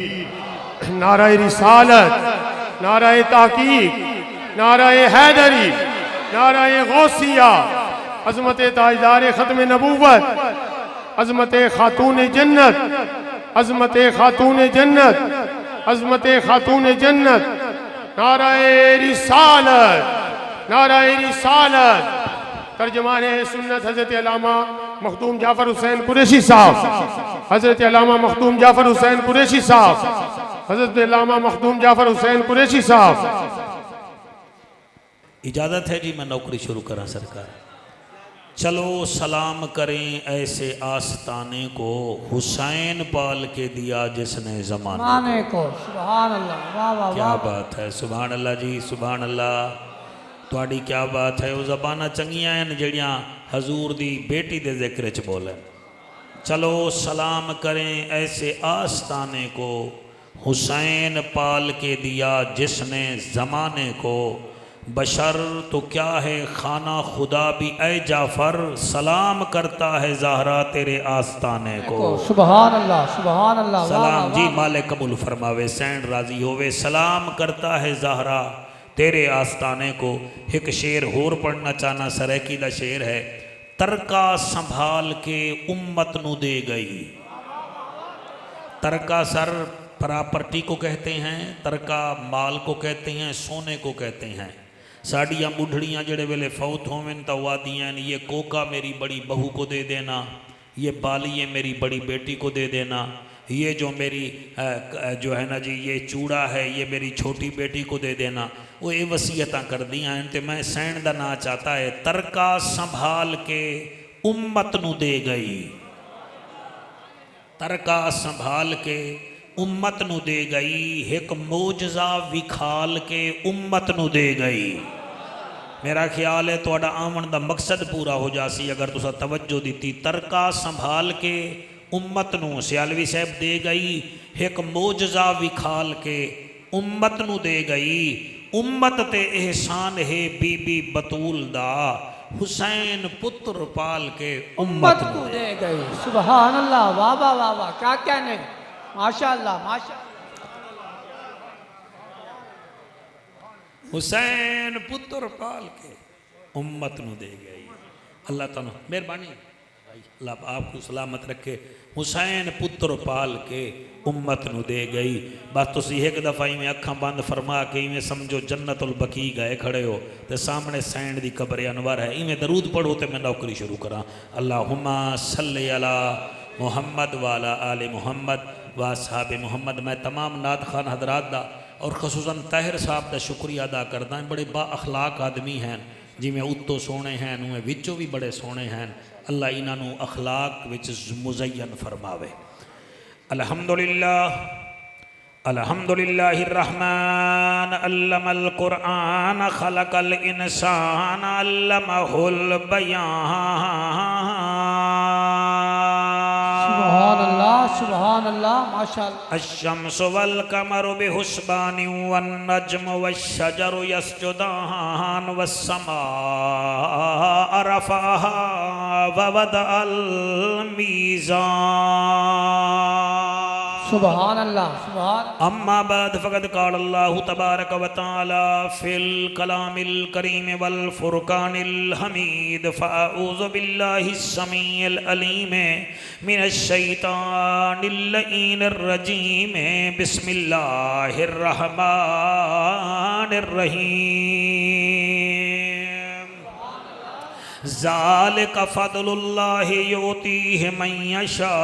नाराए रिसालत, नाराए ताकीक, नाराए हैदरी, नाराए गौसिया, अज़मत ताजदार ख़त्म नबूवत, अज़मत खातून जन्नत, अज़मत खातून जन्नत, अज़मत खातून जन्नत, नाराए रिसालत, नाराए रिसालत। तर्जमान सुन्नत हज़रत अल्लामा मखदूम जाफ़र हुसैन कुरैशी साहब, हज़रत अल्लामा मखदूम जाफ़र हुसैन कुरैशी साहब, हज़रत अल्लामा मखदूम जाफ़र हुसैन कुरैशी साहब। इजाज़त है जी, मैं नौकरी शुरू करा सरकार। चलो सलाम करें ऐसे आस्ताने को, हुसैन पाल के दिया जिसने ज़माने को। सुभान अल्लाह, वाह वाह, क्या बात है, सुभान अल्लाह जी, सुभान अल्लाह। तुहाडी क्या बात है। वो ज़बाना चंगियां हैं जड़ियाँ हजूर दी बेटी दे जिक्र च बोले। चलो सलाम करें ऐसे आस्ताने को, हुसैन पाल के दिया जिसने ज़माने को। बशर तो क्या है खाना खुदा भी, ए जाफ़र सलाम करता है ज़हरा तेरे आस्ताने को। सुभान अल्लाह, सुभान अल्लाह। सलाम जी, माले कबूल फरमावे, सैन राजी होवे। सलाम करता है ज़हरा तेरे आस्ताने को। एक शेर होर पढ़ना चाहना, सरैकी का शेर है। तरका संभाल के उम्मत नू दे गई। तरका सर प्रॉपर्टी को कहते हैं, तरका माल को कहते हैं, सोने को कहते हैं। साड़ियाँ बुढ़ड़ियाँ जड़े वेले फौत होवें तो वादियाँ, ये कोका मेरी बड़ी बहू को दे देना, ये बालिए मेरी बड़ी बेटी को दे देना, ये जो मेरी जो है ना जी ये चूड़ा है ये मेरी छोटी बेटी को दे देना। वो ये वसीयतां कर दियां हैं। तो मैं सैन दा ना चाहता है, तरका संभाल के उम्मत नू दे गई। तरका संभाल के उम्मत नू दे गई, एक मोजज़ा विखाल के उम्मत नू दे गई। मेरा ख्याल है तुहाडा आवन दा मकसद पूरा हो जासी अगर तुसा तवज्जो दी। तरका संभाल के उम्मत नू सियालवी साहब दे गई, एक मोजज़ा विखाल के उम्मत नू दे गई। उम्मत ते एहसान है बीबी बतूल दा, हुसैन पुत्र पाल के उम्मत नू दे गई। सुभान अल्लाह, वाह वाह वाह वाह, क्या कहने, माशाअल्लाह माशाअल्लाह। हुसैन पुत्र पाल के उम्मत नू दे गई। अल्लाह ताला मेहरबानी, अल्लाह आपको सलामत रखे। हुसैन पुत्र पाल के उम्मत नू दे गई। बस तुसी एक दफ़ा इवें अखां बंद फरमा के इवें समझो जन्नतुल बकी गए खड़े हो तो सामने सैन दी कब्र अनवर है। इवें दरूद पढ़ो तो मैं नौकरी शुरू करा। अल्लाहुम्मा सल्ली अला मुहम्मद वाला आले मुहम्मद व असहाबे मुहम्मद। मैं तमाम नात खान हजरात दा और खसूसन ताहिर साहब का शुक्रिया अदा करदा। बड़े बा अखलाक आदमी हैं, जिमें उत्तों सोने हैं उमें विचों भी बड़े सोने हैं। अल्लाह इन्हों अखलाक विच मुज़य्यन फरमावे। अल्हम्दुलिल्लाह, अल्हम्दुलिल्लाहिर रहमान अल्लमल कुरआन खलकल इंसान अल्लमहुल बयान। सुभान अल्लाह, सुभान अल्लाह, माशाअल्लाह। अश्शम्सु वल कमरु बिहुस्बानि वन नज्मु वश्शजरु यस्जुदान वस्समाअ रफ़अहा व वदअल मीज़ान। सुभान अल्लाह, सुभान। अम्मा बाद फ़क़द क़ाल अल्लाहु तबारक व तआला फ़िल कलामिल करीम वल फ़ुरक़ानिल हमीद फ़अऊज़ु बिल्लाहिस समीइल अलीम मिनश शैतानिर लईनिर रजीम। बिस्मिल्लाहिर रहमानिर रहीम। ज़ालिका फ़ज़्लुल्लाहि युतीहि मन यशा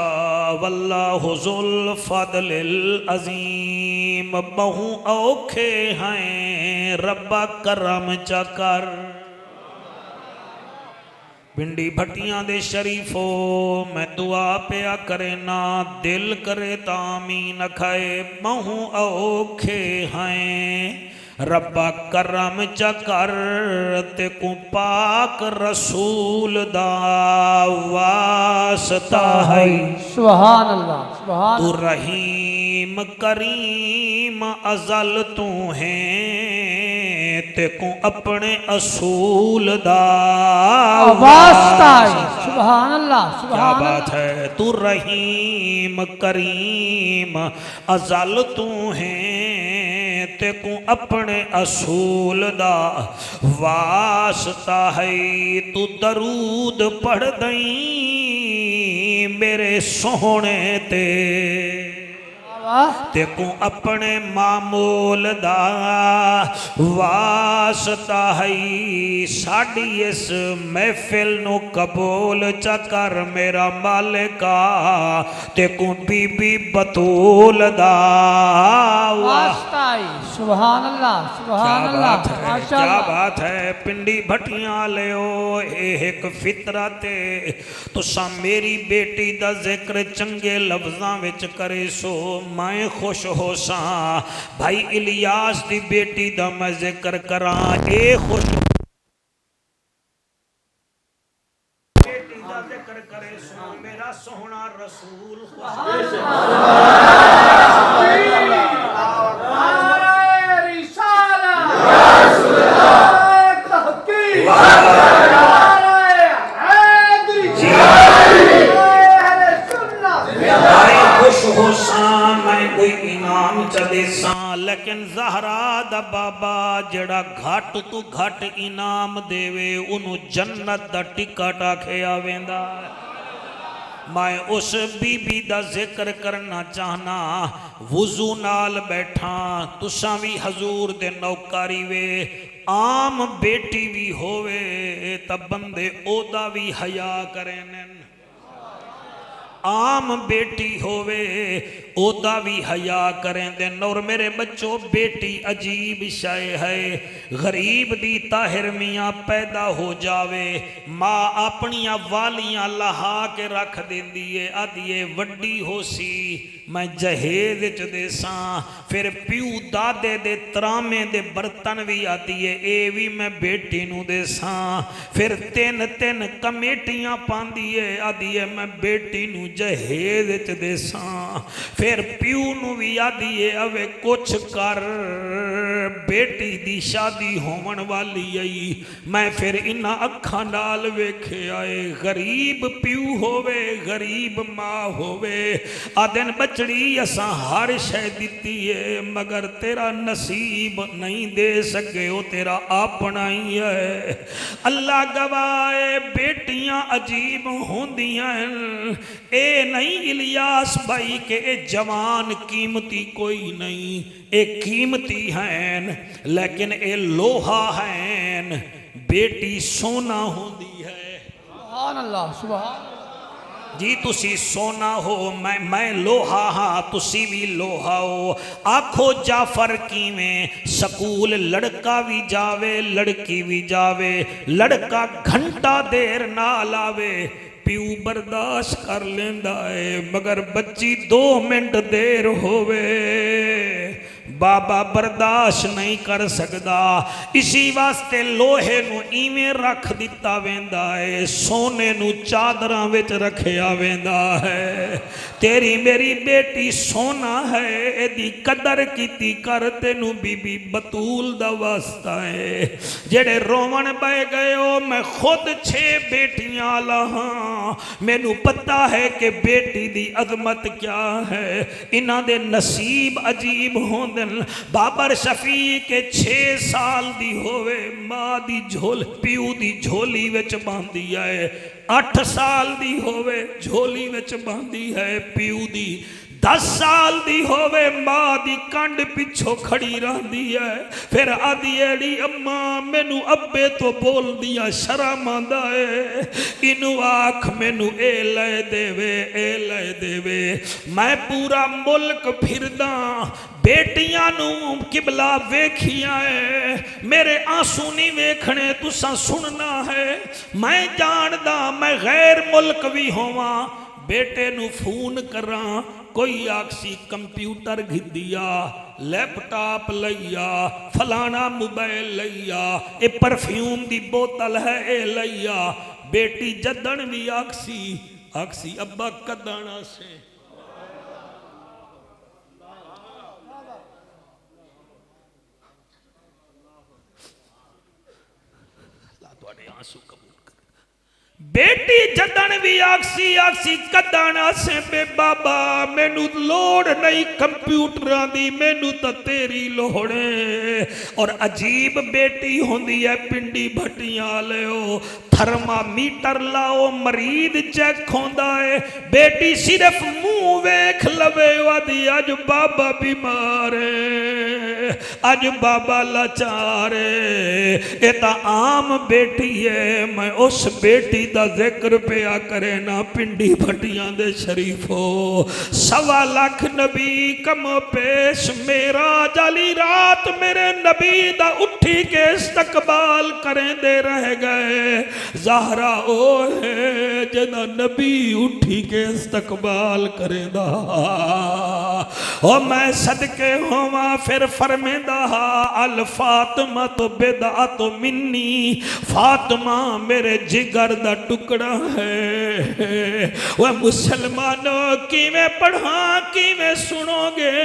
वल्लाहु ज़ुल फ़ज़्लिल अज़ीम। बहु औखे हैं रब्बा करम चकर। भिंडी भट्टियां दे शरीफो मैं दुआ पिया करे ना, दिल करे तामीन खाए। बहु औखे हैं रब्बा करम चकर, ते को पाक रसूल दा वास्ता है। सुभान अल्लाह, सुभान। तू रहीम करीम अज़ल तू है, ते को अपने असूल दा वास्ता है। सुभान अल्लाह क्या सुभान बात अल्लाह। है। तू रहीम करीम अजल तू है ते को अपने असूल दा वास्ता है। तू दरूद पढ़ दई मेरे सोहने ते ते को अपने मामूल दा वास्ता है। साड़ी इस महफिल नु कबूल चकर मेरा मालिका ते को बीबी बतूल दा वास्ता है। सुभान अल्लाह क्या सुभान अल्लाह बात है, क्या माशाअल्लाह। बात है। पिंडी भटियां लियो एक फितरा ते तुसा मेरी बेटी दा जिक्र चंगे लफ्जां विच करे सो मैं खुश हो सा। भाई इलियास दी बेटी दा मैं जिक्र करा ए खुश बेटी दा जिक्र करे सो मेरा सोहना रसूल खुश हो सा। मैं कोई इनाम चले सा लेकिन ज़हरा दा बाबा जड़ा घट तू घट इनाम देवे उन्हों जन्नत दा टिकट आखे आवेंदा। मैं उस बीबी दा जिक्र करना चाहना वुजू नाल बैठा। तुसा भी हजूर दे नौकारी वे आम बेटी भी होवे तब बंदे ओदा भी हया करें। आम बेटी होवे ओदा भी हया करें देन। और मेरे बच्चों बेटी अजीब शय है। गरीब दी ताहिर मियाँ पैदा हो जावे माँ अपनिया वालियां लहा के रख देंदी है आदिए वड्डी हो सी मैं जहेज च देसा। फिर प्यू दादे दे तरामे दे बर्तन भी आती है ए भी मैं बेटी नू देसा। फिर तीन तीन कमेटियां पांदी है आदि है मैं बेटी नू जहेज च देसा। फिर प्यू नू भी आदि है अवे कुछ कर बेटी दी शादी होवन वाली आई मैं फिर इन्ना अखा नाल वेखे आए। गरीब प्यू होवे गरीब माँ होवे आदन बचड़ी असा हर शय दिती है मगर तेरा नसीब नहीं दे सके वो तेरा अपना ही है। अल्लाह गवाए बेटियां अजीब होंदियां ए नहीं इलियास भाई के ए जवान कीमती कोई नहीं ए कीमती हैं लेकिन ए लोहा हैं बेटी सोना होंदी है। सुभान अल्लाह सुभान जी तुसी सोना हो मैं लोहा हाँ तुसी भी लोहा हो। आखो जाफर किवें स्कूल लड़का भी जावे लड़की भी जावे लड़का घंटा देर ना लावे प्यू बर्दाश्त कर लेंदा है मगर बच्ची 2 मिनट देर होवे बाबा बर्दाश्त नहीं कर सकता। इसी वास्ते लोहे नू इवें रख दिता वेंदा है सोने नू चादरां विच रखिया वेंदा है। तेरी मेरी बेटी सोना है एदी कदर कीती कर तेनू बीबी बतूल दा वास्ता है। जेड़े रोवन बह गए हो मैं खुद 6 बेटियां ला हाँ मैनू पता है कि बेटी दी अजमत क्या है। इन्हां दे नसीब अजीब होंदे। बाबर शफी के 6 साल दी होवे माँ दी झोल प्यू दी झोली विच बांधी है। 8 साल दी होवे झोली विच बांधी है प्यू दी। 10 साल दी होवे माँ दी कंड पिछो खड़ी रहती है। फिर आदि एड़ी अम्मा मैनू अब्बे तो बोल दिया शर्म आंदा है इनू आख मैनू ए ले देवे। मैं पूरा मुल्क फिरदा बेटियां नू किबला वेखिया है मेरे आंसू नहीं वेखने तुसा सुनना है। मैं जानदा मैं गैर मुल्क भी होवा बेटे नू फोन करा कोई आखसी कंप्यूटर घिदिया लैपटॉप लैया फलाना मोबाइल लैया ए परफ्यूम दी बोतल है ए लैया। बेटी जदन भी आखसी अब्बा कदना से आंसू कबूल करे। बेटी जदन भी आखसी आखसी कदन आसे बे बाबा मैनू लोड़ नहीं कंप्यूटरां दी, मैनू तो तेरी लोड़ है। और अजीब बेटी होंदी है पिंडी भट्टियां लियो, थर्मामीटर लाओ मरीद चेक होंदा है, बेटी सिर्फ मुंह वेख लवे आदि अज बाबा बीमार है, अज बाबा लाचार है। ये तो आम बेटी है, मैं उस बेटी दा जिक्र पिया करे ना पिंडी भट्टियां दे शरीफो। 1.25 लाख नबी कमो पेश मेरा जाली रात मेरे नबी दा उठी के इस्तकबाल करें दे रह गए। ज़हरा ओ है जना नबी उठी के इस्तकबाल करेंदा, ओ मैं सदके होवा फिर फरमेंदा अल फातिमा तो बेदा तो मिन्नी, फातिमा मेरे जिगर दा टुकड़ा है। वह मुसलमानों किवें पढ़ा किवें सुनोगे,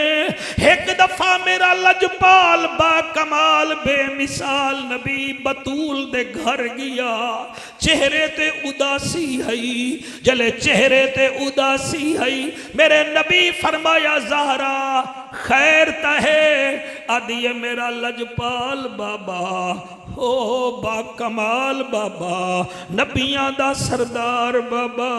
एक दफा मेरा लजपाल बा कमाल बेमिसाल नबी बतूल दे घर गया, चेहरे ते उदासी है, जले चेहरे ते उदासी है। मेरे नबी फरमाया ज़हरा खैर तहे, आदिए मेरा लजपाल बाबा ओ बा कमाल बाबा नबियां दा सरदार बाबा,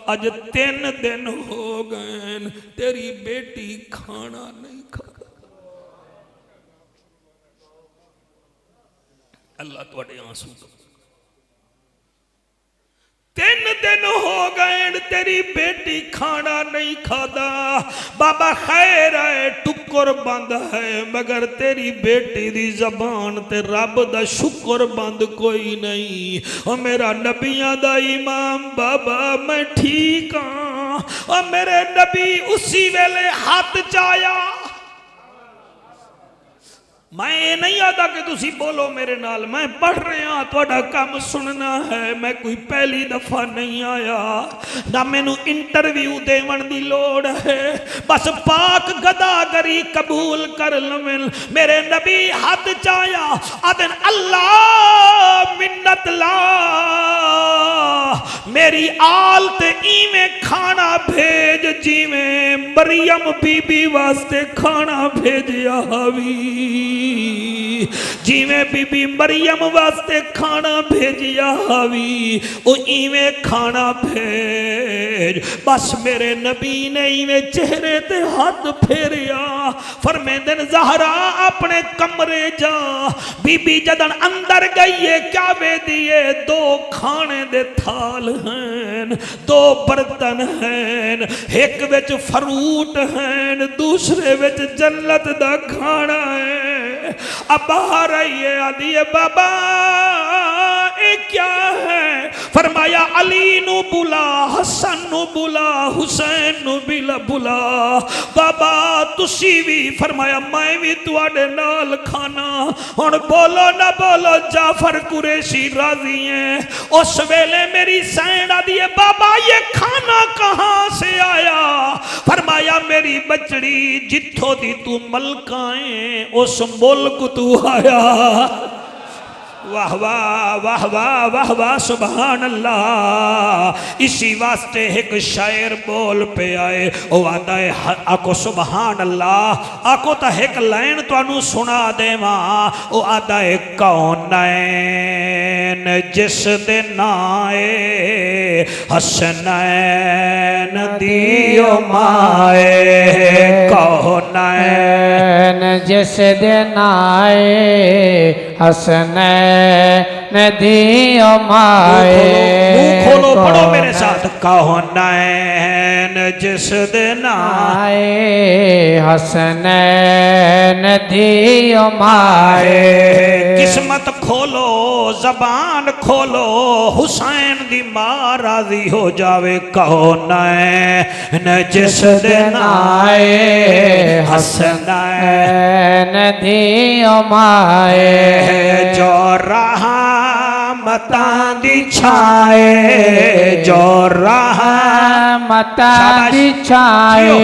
अज 3 दिन हो गए तेरी बेटी खाना नहीं खा। अल्लाह तुहाडे आंसू 3 दिन हो गए तेरी बेटी खाना नहीं खाता। बाबा खैर है टुकर बंद है, मगर तेरी बेटी दी जबान ते रब दा शुक्र बंद कोई नहीं। ओ मेरा नबियां दा इमाम बाबा मैं ठीक हाँ। ओ मेरे नबी उसी वेले हाथ चाया, मैं ये नहीं आता कि तुसी बोलो मेरे नाल, मैं पढ़ रहा थोड़ा काम सुनना है। मैं कोई पहली दफा नहीं आया ना मैनू इंटरव्यू देवन दी लोड़ है, बस पाक गदागरी कबूल कर लवें। मेरे नबी हाथ चाया आदन अल्लाह मिन्नत ला, मेरी आल ते इवें खाना भेज जिवें मरियम बीबी वास्ते खाना भेजिया हवी, जिवें बीबी मरियम वास्ते खाना भेजिया हवी ओ इवें खाना भेज। बस मेरे नबी ने इवें चेहरे ते हाथ फेरिया, फरमेंदन ज़हरा अपने कमरे जा। बीबी जदन अंदर गई है क्या वे दिए 2 खाने दे थाल हैं, 2 बर्तन हैं, एक विच फ्रूट हैं, दूसरे विच जन्नत दा खाना है। अब बाहर आइए आदि बाबा ये क्या है? फरमाया अली नु बुला, हसन नु बुला, हुसैन नु बुला। बाबा तुसी भी, फरमाया मैं भी तुहाडे नाल खाना। हुण बोलो ना बोलो जाफर कुरैशी राजी है। उस वेले मेरी सैन आदि बाबा ये खाना कहाँ से आया? फरमाया मेरी बचड़ी जिथों दी तू मलकाए उस मुल्क तू आया। वाह वाह वाह वाह वाह वाह सुभान अल्लाह। इसी वास्ते एक शायर बोल पे आए, ओ आता है आको सुभान अल्लाह। आको तो एक लाइन तुहानू सुना देवा, ओ आता है कौनैन जिस दिन आए हसनैन दियो माए, कौनैन जिस दिन आए हसनैन दियो माए। मुंह खोलो पढ़ो मेरे साथ, कौनैन जिस दिन आए हसनैन दियो माए। किस्मत खोलो जबान खोलो, हुसैन दी मां राजी हो जावे। कौनैन जिस दिन आए हसनैन दियो माए। जो रहमतां दी छाए, जो रहमतां दी छाए,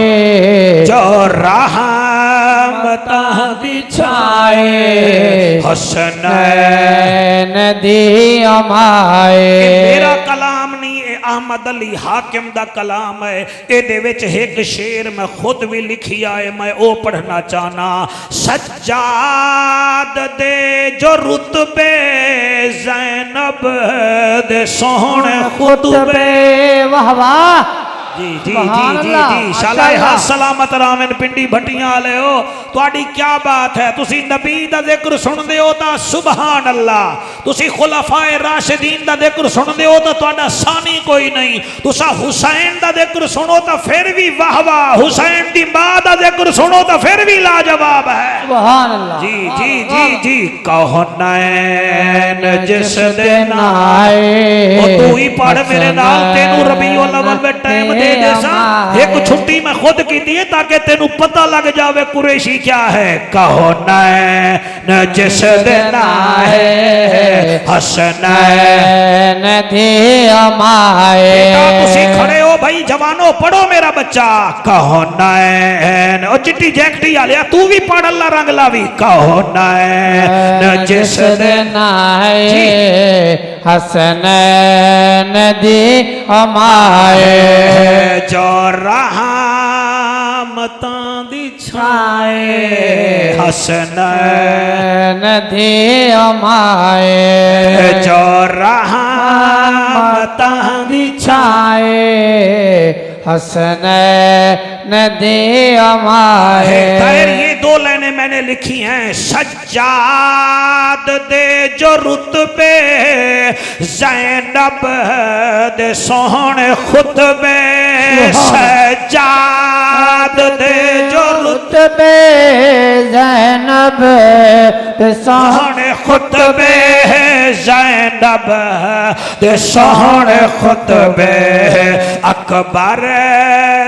जो रहमतां मता दी छाए हसनैन दी अमाए। मेरा कलाम नहीं, अहमद अली हाकिम दा कलाम है। एदे विच एक शेर मैं खुद भी लिखी आए, मैं ओ पढ़ना चाहना। सज्जाद दे जो रुतबे ज़ैनब दे सोहने खुतबे। वाह वाह जी जी जी जी जी शालाए हा सलामत रामन पिंडी भट्टियां वाले हो, तुहाडी क्या बात है। तुसी नबी दा जिक्र सुनदे हो ता सुभान अल्लाह, तुसी खुलाफाए राशिदीन दा जिक्र सुनदे हो ता तुहाडा सानी कोई नहीं। तुसा हुसैन दा जिक्र सुनो ता फिर भी वाह वाह, हुसैन दी मां दा जिक्र सुनो ता फिर भी लाजवाब है। सुभान अल्लाह। जी जी जी जी कहो नैन जिस दिन आए ओ तू ही पढ़ मेरे नाल, तेनू रबीउल अव्वल में टाइम दे देसा। एक छुट्टी मैं खुद की दी है ताकि तेनू पता लग जावे कुरैशी क्या है। कहो नैन जिस दिन आए हसनैन दी अमाए। तुसी खड़े हो भाई जवानों, पढ़ो मेरा बच्चा। कहो नैन ओ चिट्टी जैकटी वाले तू भी पढ़, अल्लाह रंग लावी। कहो नैन जिस दिन आए हसनैन दी अमाए। जो रहमतां दी छाए हसनैन दी अमाए। जो रहमतां दी छाए हसनैन दी अमाए। खैर ये दो लाइनें मैंने लिखी हैं। सज्जाद दे जो रुतबे ज़ैनब दे सोहने खुतबे। सज्जाद दे जो रुतबे ज़ैनब दे सोहने खुतबे ज़ैनब दे सोहने खुतबे। अकबर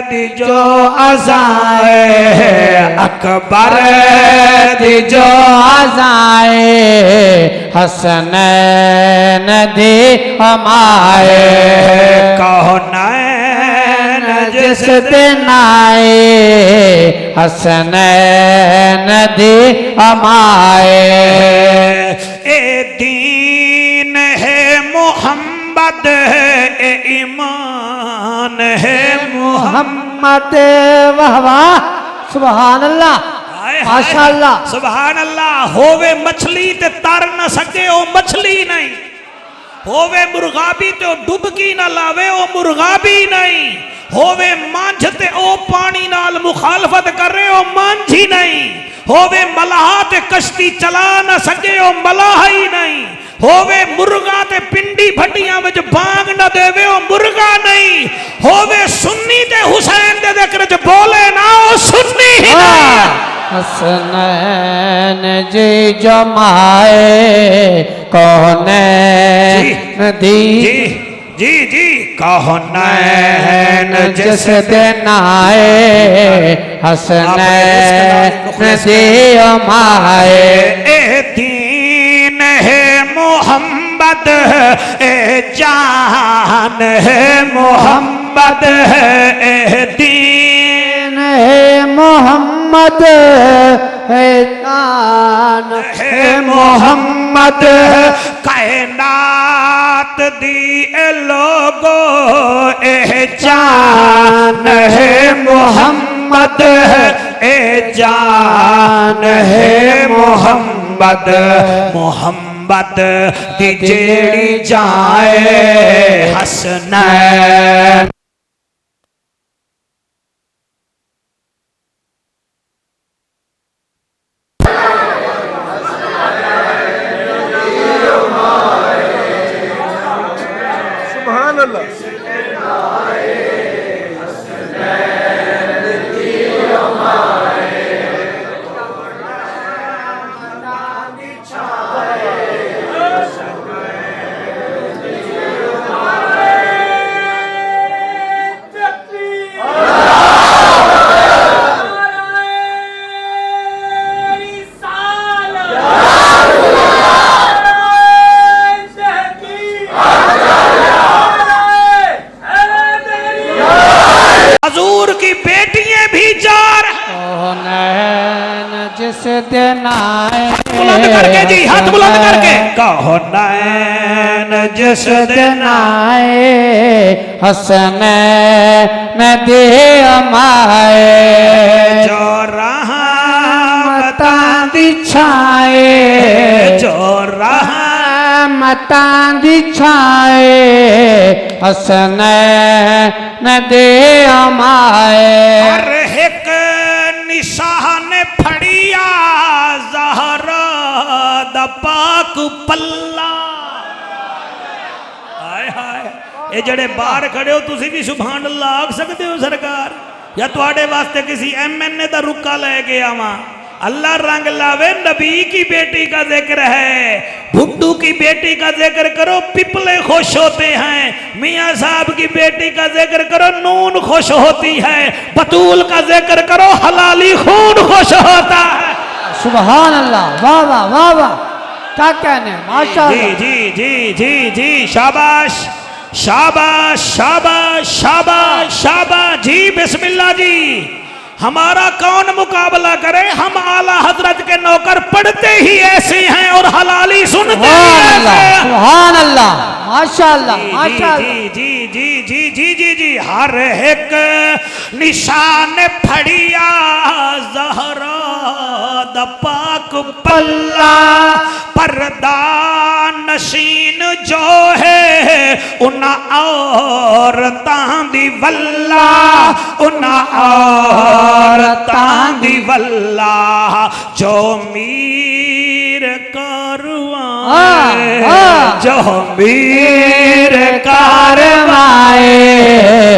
दी जो अज़ाए अकबर दी जो अज़ाए हसनैन दी अमाए। कहो नैन जिस दिन आए हसनैन दी अमाए। ए दीन है मोहम्मद ए ईमान है मोहम्मद। वाह वाह सुभान अल्लाह माशाअल्लाह सुभान अल्लाह। होवे मछली ते तर न सके ओ मछली नहीं, होवे मुर्गाबी ते डुबकी न लावे ओ मुर्गाबी नहीं, होवे मांझ ते ओ पानी नाल मुखालफत कर रहे ओ मांझी नहीं, होवे मलाह ते कश्ती चला न सके ओ मलाह ही नहीं, होवे मुर्गा ते पिंडी भट्टियां विच बांग न देवे ओ मुर्गा नहीं, होवे सुन्नी ते हुसैन दे जिक्र च बोले ना ओ सुन्नी ही नहीं। हसनैन जी जमाए कौने दी जी जी कहो नैन जिस दिन आए हसनैन दी अमाए। ए दीन है मोहम्मद ए जान है मोहम्मद ए दीन है मोहम्मद है तान है मोहम्मद। कायनात दी ए लोगो ए जान है मोहम्मद ए जान है मोहम्मद। मोहम्मद दी जेड़ी जाए हसनैन। जिस दिन आए बुलंद करके जी, हाथ बुलंद करके कहो नैन जिस दिन आए हसनैन दे अमाए जो रहमतां दिछाए जो रहमतां दिछाए हसनैन दे अमाए हर एक निशान फड़िया ज़हरा दा पाक पल्ला। हाय हाय, ये जड़े बाहर खड़े हो तुसी भी सुभान अल्लाह आख सकते हो सरकार, या तुहाडे वास्ते किसी MNA दा रुक्का ले गया वहां। अल्लाह रंग लावे, नबी की बेटी का जिक्र है, भुट्टू की बेटी का जिक्र करो पिपले खुश होते हैं, मियाँ साहब की बेटी का जिक्र करो नून खुश होती है, बतूल का जिक्र करो हलाली खून खुश होता है। सुभान अल्लाह, वाह वाह वाह वाह, क्या कहने, माशाअल्लाह। जी जी जी जी जी, शाबाश शाबाश शाबाश शाबाश शाबाश जी, बिस्मिल्लाह जी। हमारा कौन मुकाबला करे, हम आला हजरत के नौकर पढ़ते ही ऐसे हैं और हलाली सुनते ही ऐसे हैं। सुभान अल्लाह, माशाअल्लाह माशाअल्लाह। जी जी जी जी जी जी जी, हर एक निशान फड़िया ज़हरा दा पाक पल्ला, पर्दा नशीन जो है उन्ना औरतां दी वल्ला, उन्ना औरतां दी वल्ला, जो मीर कारवाए जो मीर कारवाए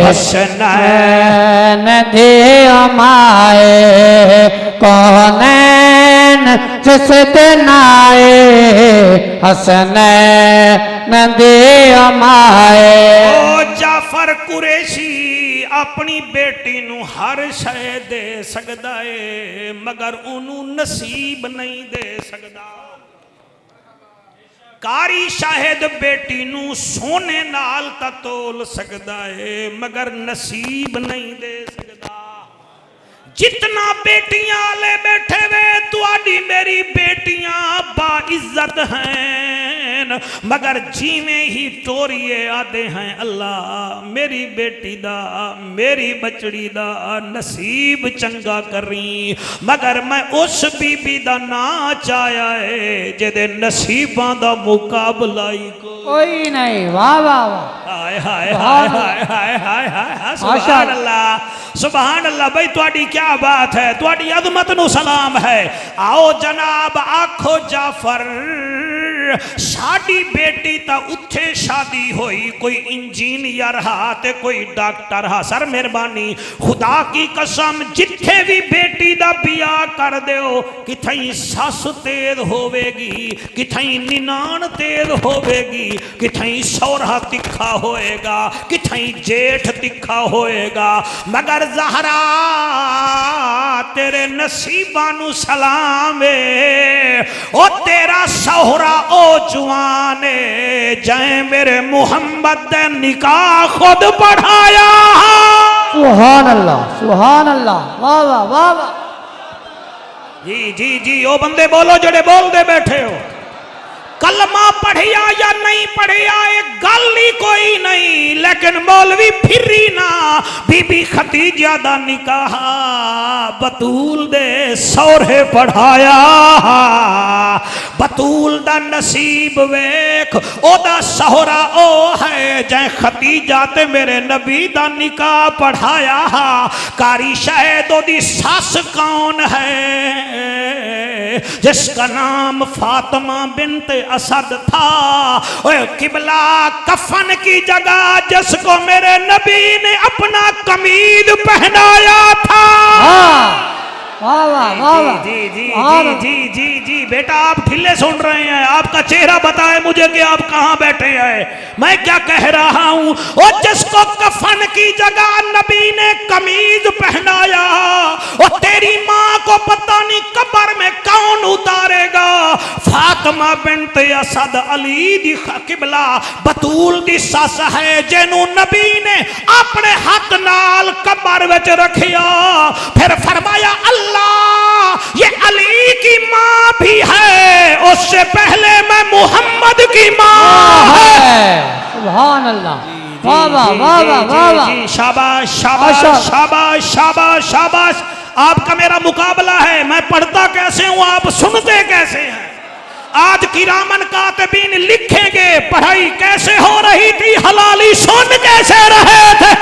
हसनैन दे अमाए कौनैन जिस दिन आए हसनैन दे अमाए। ओ जाफर कुरैशी अपनी बेटी नू हर शय दे सकदा है मगर ओनू नसीब नहीं दे सकदा। कारी शायद बेटी नू सोने नाल ता तोल सकदा है मगर नसीब नहीं दे सकदा। जितना बेटियां आले बैठे वे तुआडी मेरी बेटियां बाइज्जत हैं मगर जीवे ही टोरिए आदे हैं अल्लाह मेरी बेटी दा मेरी बचड़ी दा नसीब चंगा करी मगर मैं उस बीबी दा ना चाया है जेदे नसीबां दा मुकाबला ही कोई नहीं। वाह वाह वाह, हाय हाय हाय हाय हाय हाय हाय सुभान अल्लाह सुभान अल्लाह। भाई तुहाडी क्या बात है, तुहाडी अजमत नु सलाम है। आओ जनाब आखो जाफर साडी बेटी ता उत्थे शादी होई कोई इंजीनियर हा ते कोई डॉक्टर हा। सर मेहरबानी खुदा की कसम जिथे भी बेटी दा बियाह कर दियो किथई सस तेज होवेगी किथई निनान तेज होवेगी किथई सौरा तिखा होएगा किथई जेठ तिखा होएगा मगर ज़हरा तेरे नसीबां नु सलाम है ओ तेरा सौरा ओ जुआने जय मेरे मुहम्मद दे निकाह खुद पढ़ाया। सुभान अल्लाह सुभान अल्लाह, वाह वाह वाह वाह। जी जी जी ओ बंदे बोलो जड़े बोल दे बैठे हो कलमा पढ़िया या नहीं पढ़िया एक गल ही कोई नहीं लेकिन मौलवी फिरी ना बीबी खदीजा दा निकाह बतूल दे सौरे पढ़ाया। बतूल दा नसीब वेख ओदा सौरा ओ है जै खदीजा ते मेरे नबी दा निकाह पढ़ाया। कारी शायद ओदी सस कौन है जिसका नाम फातिमा बिनत असद था। ओए किबला कफन की जगह जिसको मेरे नबी ने अपना कमीज पहनाया था। वाह वाह वाह वाह। जी जी जी जी जी जी बेटा आप ढिल्ले सुन रहे हैं आपका चेहरा बताए मुझे कि आप कहां बैठे हैं मैं क्या कह रहा हूं। और जिसको कफन की जगह नबी ने कमीज पहनाया और तेरी मां को पता नहीं कब्र में कौन उतारेगा। फातिमा बिनत असद अली दी किबला बतूल दी सस है जेनू नबी ने अपने हाथ नाल कब्र विच रखिया। फिर फरमाया अल्लाह ये अली भी है उससे पहले मैं मोहम्मद की माँ है। सुभान अल्लाह, वाह वाह वाह वाह वाह वाह, शाबाश शाबाश शाबाश शाबाश शाबाश। आपका मेरा मुकाबला है, मैं पढ़ता कैसे हूं, आप सुनते कैसे हैं। आज किरामन कातिबीन लिखेंगे पढ़ाई कैसे हो रही थी, हलाली सुन कैसे रहे थे।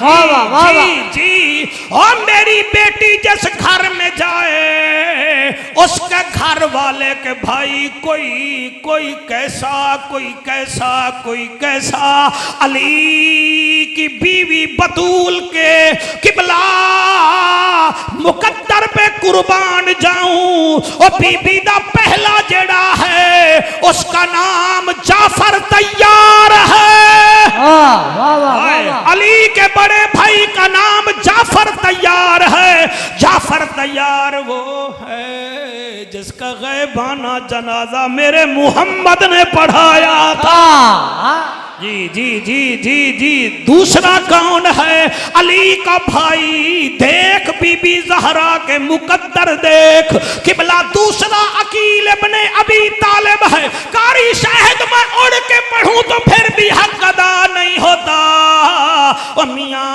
वाह वाह वाह वाह। जी और मेरी बेटी जिस घर में जाए उसके घर वाले के भाई कोई कैसा कोई कैसा कोई कैसा। अली की बीवी बतूल के किबला मुकद्दर पे कुर्बान जाऊं। और बीबी दा पहला जेड़ा है उसका नाम जाफर तैयार है। वाह वाह वाह। अली के बड़े भाई का नाम जाफर तैयार है। जाफर तैयार वो है जिसका गैबाना जनाजा मेरे मुहम्मद ने पढ़ाया था। जी जी जी जी जी। दूसरा कौन है, अली का भाई। देख बीबी ज़हरा के मुकद्दर देख किबला। दूसरा अकील इब्ने अबी तालिब है। कारी शाहिद मैं उड़ के पढ़ूं तो फिर भी हक अदा नहीं होता। ओ मियां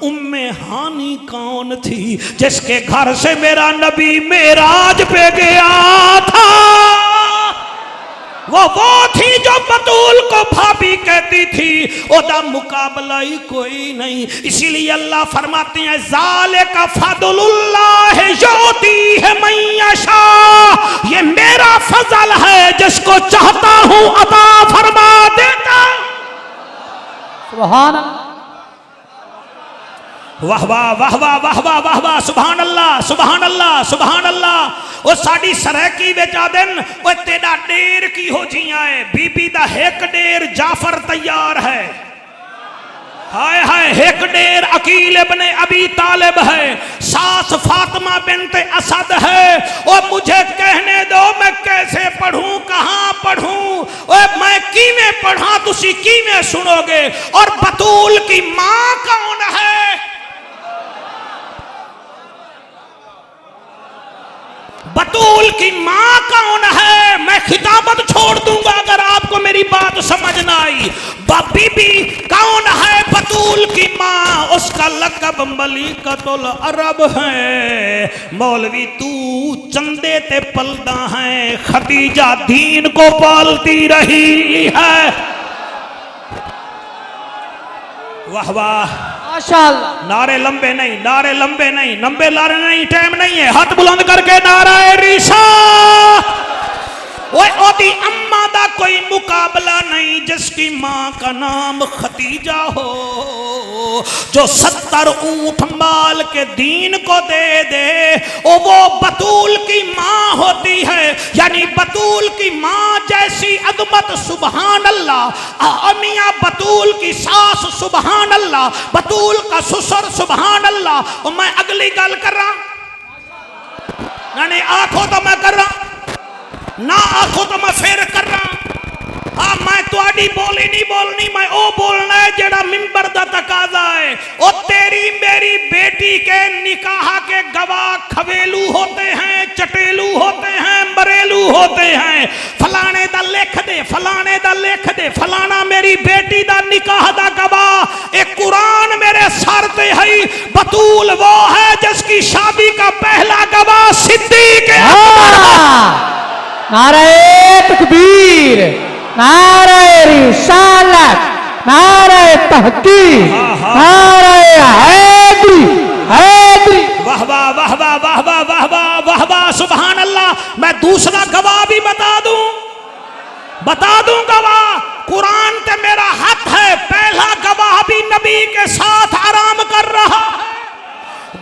उम्मे हानी कौन थी जिसके घर से मेरा नबी मेराज पे गया था। वो थी जो बतूल को भाभी कहती थी, ओदा मुकाबला ही कोई नहीं। इसीलिए अल्लाह फरमाते हैं ज़ालिका फ़ज़लुल्लाह युती है मन यशा। ये मेरा फजल है जिसको चाहता हूं अता फरमा देता। सुभान अल्लाह, वाह वाह वाह वाह वाह वाह वाह वाह। सुभान अल्लाह सुभान अल्लाह सुभान अल्लाह। वो साड़ी सरैकी बेचा दिन वो तेरा डेर की हो जिया है। बीबी दा एक डेर जाफर तैयार है। हाय हाय एक डेर अकील इब्ने अबी तालिब है। सास फातिमा बिन्ते असद है। और मुझे कहने दो मैं कैसे पढ़ूं, कहां पढ़ूं, और मैं किवें पढ़ा तुसी किवें सुनोगे। और बतूल की मां कौन है। बतूल की मां कौन है, मैं खिताबत छोड़ दूंगा अगर आपको मेरी बात समझ ना आई। बीबी कौन है बतूल की मां, उसका लक़ब मलिकतुल अरब है। मौलवी तू चंदे ते पलदा है, खदीजा दीन को पालती रही है। वाह वाह माशाअल्लाह। नारे लंबे नहीं, नारे लंबे नहीं, लंबे लारे नहीं, टाइम नहीं है। हाथ बुलंद करके नारे रिसालत। ओए ओदी अम्मा दा कोई मुकाबला नहीं जिसकी मां का नाम खदीजा हो। जो 70 ऊंट माल के दीन को दे दे वो बतूल की मां होती है। यानी बतूल की मां जैसी अदमत सुबहान अल्लाह। मियां बतूल की सास सुबहान अल्लाह, बतूल का ससुर सुबहान अल्लाह। और मैं अगली गल कर रहा, यानी आंखों तो मैं कर रहा ना, आंखों तो मैं फिर कर रहा। हाँ मैं तुहाडी बोली नहीं बोलनी, मैं ओ बोलना है जेड़ा मिंबर दा तकाजा है। ओ तेरी मेरी बेटी के निकाह के गवाह खवेलू होते हैं, चटेलू होते हैं, मरेलू होते हैं। फलाने दा लिख दे, फलाने दा लिख दे, फलाना मेरी बेटी दा निकाह दा गवाह। एक कुरान मेरे सर पे है। बतूल वो है जिसकी शादी का पहला गवाह सिद्दीक है। नारे तकबीर, नारे रिसालत, नारे तहकीक, नारे हैदरी हैदरी। वाह वाह वाह वाह वाह वाह वाह वाह वाह वाह सुभान अल्लाह। मैं दूसरा गवाह भी बता दूं गवाह। कुरान पे मेरा हक है। पहला गवाह भी नबी के साथ आराम कर रहा है,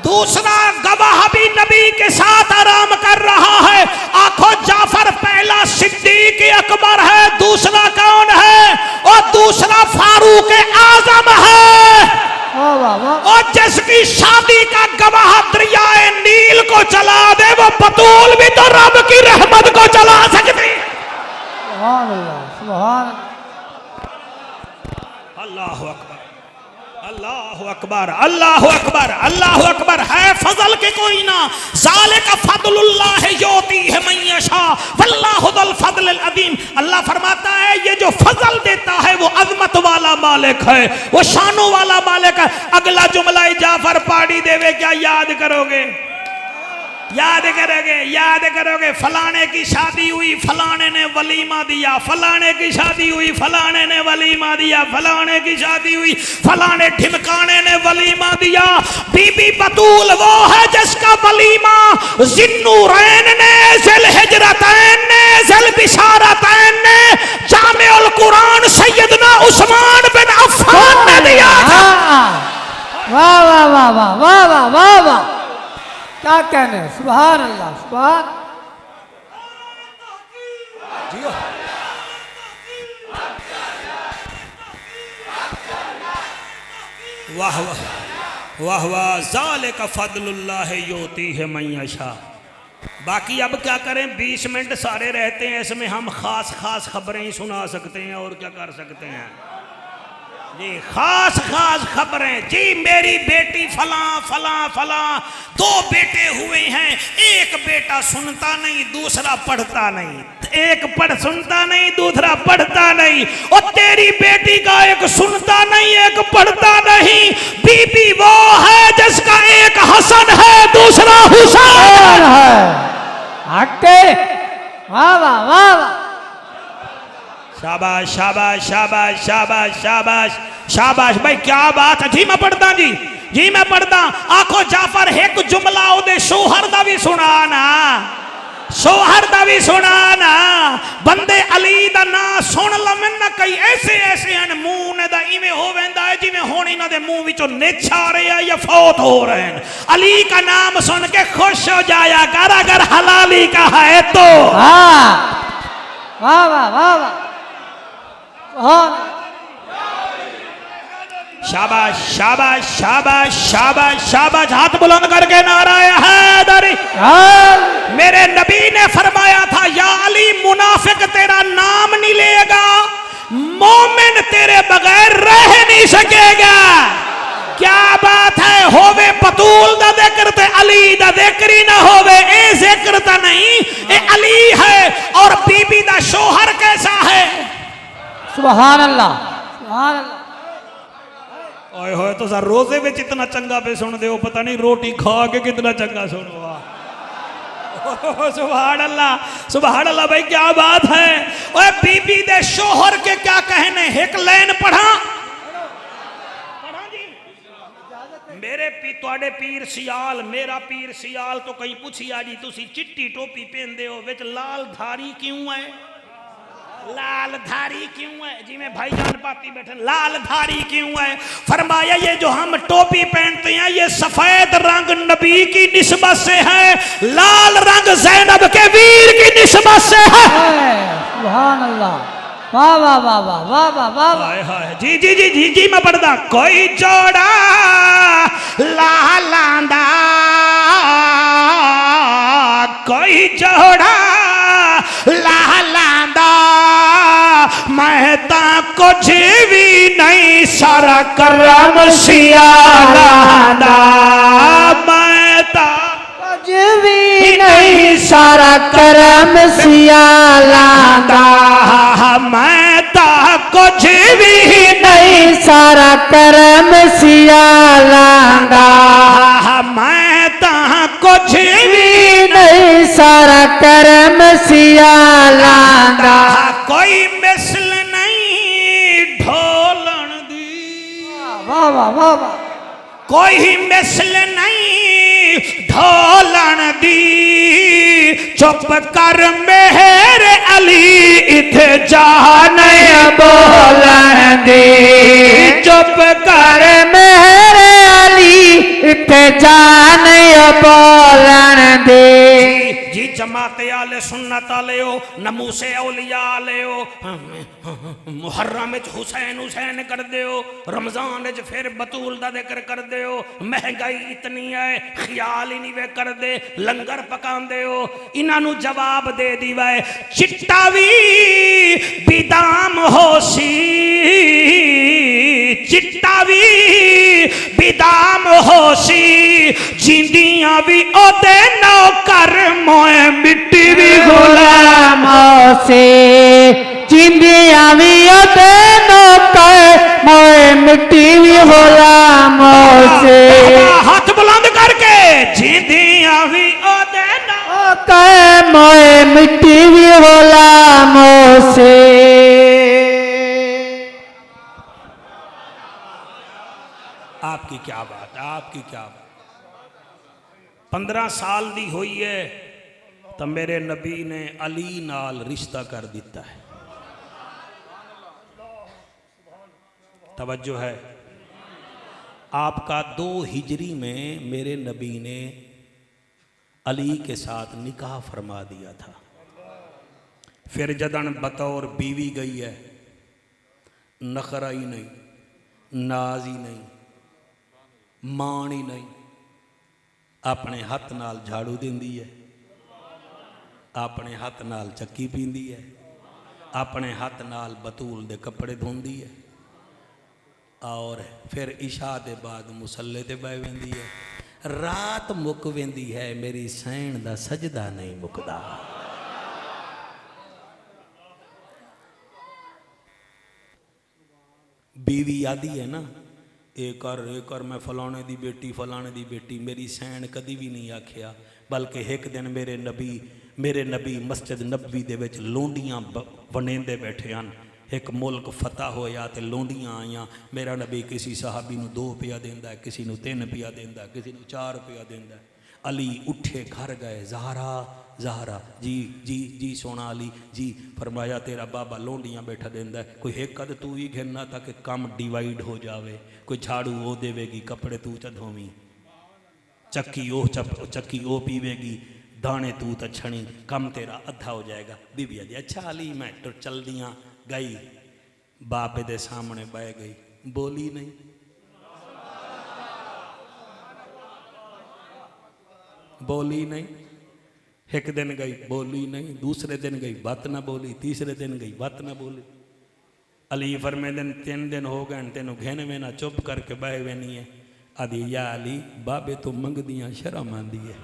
दूसरा गवाह भी नबी के साथ आराम कर रहा है। आखो जाफर पहला सिद्दीक अकबर है, दूसरा कौन है, और दूसरा फारूक आजम है। और जिसकी शादी का गवाह दरियाए नील को चला दे वो बतूल भी तो रब की रहमत को चला सकती। सुभान अल्लाह, सुभान अल्लाह अकबर, अल्लाह अल्लाह अकबर अल्लाह अकबर अल्लाह अकबर। है फजल के कोई ना, ज़ालिका फदलुल्लाह योती है मन यशा वल्लाहु ज़ुल फज़लिल अज़ीम। अल्लाह फरमाता है ये जो फजल देता है वो अजमत वाला मालिक है, वो शानों वाला मालिक है। अगला जुमला जाफर पाड़ी देवे क्या याद करोगे? याद करोगे फलाने की शादी हुई, फलाने ने वलीमा दिया, फलाने की शादी हुई, फलाने ने वलीमा दिया, फलाने की शादी हुई, फलाने ठिमकाने ने वलीमा दिया। बीबी बतूल वो है जिसका वलीमा जिन्नूरैन ने, ज़िल हिजरतैन ने, ज़िल बिशारतैन ने, जामिउल कुरान सैयदना उस्मान बिन अफ़्फ़ान ने दिया था। वाह वाह वाह वाह वाह वाह वाह वाह, क्या कहने, सुभान अल्लाह सुभान। वाह वाह वाह वाह। ज़ालिका फदलुल्लाह योती है मन यशा। बाकी अब क्या करें, 20 मिनट सारे रहते हैं, इसमें हम खास खास खबरें ही सुना सकते हैं और क्या कर सकते हैं जी। खास खास खबरें जी, मेरी बेटी फला फला फला, 2 बेटे हुए हैं, एक बेटा सुनता नहीं दूसरा पढ़ता नहीं, एक सुनता नहीं दूसरा पढ़ता नहीं, और तेरी बेटी का एक सुनता नहीं एक पढ़ता नहीं। बीबी वो है जिसका एक हसन है दूसरा हुसैन है। हटे, वाह वाह वाह वाह। शाबाश शाबाश शाबाश शाबाश शाबाश शाबाश भाई, क्या बात है जी। मैं पढ़ता जी मैं पढ़ता। आखो जाफर एक जुमला ओदे शोहर दा भी सुना ना, शोहर दा भी सुना ना। बंदे अली दा ना सुन लवन ना, कई ऐसे ऐसे हैं मुंह ने दा इवें हो वेंदा है जिवें हुण इन्हां दे मुंह विचों निछ आ रहे हैं या फौत हो रहे हैं। अली का नाम सुन के खुश हो जाया कर अगर हलाली का है तो। हाँ, वाह वाह वाह वाह। शाबाश शाबाश शाबाश शाबाश शाबाश। हाथ बुलंद करके नाराए हैदरी। मेरे नबी ने फरमाया था या अली मुनाफिक तेरा नाम नहीं लेगा, मोमिन तेरे बगैर रह नहीं सकेगा। क्या बात है, होवे बतूल दा जिक्र ते अली दा जिक्र ही ना होवे, ए जिक्र ता नहीं ए अली है। और बीबी दा शोहर कैसा है? सुभान अल्लाह सुभान अल्लाह। ओए होए तो सर रोजे में इतना चंगा पे सुन दे, पता नहीं रोटी खा के कितना चंगा सुनो। सुभान अल्लाह भाई, क्या बात है। ओए बीबी दे शोहर के क्या कहने, एक लाइन पढ़ा जी। मेरे तुहाडे पीर सियाल, मेरा पीर सियाल तो कहीं पूछिया जी तुसी चिट्टी टोपी पहनदे हो, विच लाल धारी क्यों है? लाल धारी क्यों है? जिमें भाईजान पाती बैठे, लाल धारी क्यों है? फरमाया ये जो हम टोपी पहनते हैं ये सफेद रंग नबी की निस्बत से है, लाल रंग ज़ैनब के वीर की निस्बत से है। सुभान अल्लाह, वाह वाह वाह वाह वाह वाह वाह वाह। जी जी जी जी जी मैं पढ़ता। कोई जोड़ा लालांदा, कोई जोड़ा लालांदा, मैं ता कुछ भी नहीं सारा करम सियालांदा, मैं ता कुछ भी नहीं सारा करम सियालांदा, मैं ता कुछ भी नहीं सारा करम सियालांदा, मैं ता कुछ भी नहीं सारा करम सियालांदा। कोई मिसल नहीं ढोलन दी, वाह वाह वाह वाह। कोई मिसल नहीं ढोलन दी, चुप कर मेरे अली इथे जाने बोलन दी, चुप कर मेरे अली इथे जाने बोलन दे। जी जमाते आले सुन्नत आले हो, नमूसे औलिया आले हो, मुहर्रम में हुसैन हुसैन कर दे हो, रमजान में फिर बतूल दा जिक्र कर दे हो। महंगाई इतनी है ख्याल ही नहीं वे कर दे, लंगर पकांदे हो। इन्हां जवाब दे दी वै चिट्टा भी बिदाम होसी, चिट्टा भी फिदाम होसी जिंदियां भी ओदे नौकर मोए मिट्टी भी गुलाम से जिंदिया भी ओते नौकर मोए मिट्टी भी गुलामों से हाथ बुलंद करके जिंदियां भी ओदे नौकर मोए मिट्टी भी गुलामों से। आपकी क्या बात है, आपकी क्या बात। 15 साल दी हुई है तो मेरे नबी ने अली नाल रिश्ता कर दिता है। तवज्जो है। आपका 2 हिजरी में मेरे नबी ने अली के साथ निकाह फरमा दिया था। फिर जदन बतौर बीवी गई है, नखरा ही नहीं, नाज ही नहीं, मान ही नहीं, अपने हाथ नाल झाड़ू देंदी है, अपने हाथ नाल चक्की पींदी है, अपने हाथ नाल बतूल दे कपड़े धोंदी है और फिर इशा दे बाद मुसल्ले ते बह वेंदी है। रात मुक वेंदी है, मेरी सैन दा सजदा नहीं मुकदा। बीवी आदि है ना, एक कर मैं फलाने दी बेटी, मेरी सैन कदी भी नहीं आखिया। बल्कि एक दिन मेरे नबी मस्जिद नबवी दे विच लोंडियां वनेंदे बैठे हैं। एक मुल्क फतह होया ते लोंडियां आईयां। मेरा नबी किसी सहाबी नूं 2 रुपया देंदा है, किसी नूं 3 रुपया देंदा है, किसी नूं 4 रुपया देंदा है। अली उठे घर गए, ज़हरा जी सोना अली जी। फरमाया तेरा बाबा लोंडियां बैठा देंदा है, कोई एक कद तू ही घेरना ताकि कम डिवाइड हो जावे। कोई झाड़ू वो देवेगी, कपड़े तू च धोवी, चक्की ओ पीवेगी, दाने तू तो छणी, कम तेरा अद्धा हो जाएगा। बीबी आदि अच्छा अली मैं तो चल दियाँ। गई बापे दे सामने बह गई, बोली नहीं। एक दिन गई बोली नहीं, दूसरे दिन गई बात ना बोली, तीसरे दिन गई बात ना बोली। अली फरमाते 3 दिन हो गए तेनों घेन में ना, चुप करके बह वेनी है। आदि या अली बाबे तो मंगदियां शर्म आंदी है।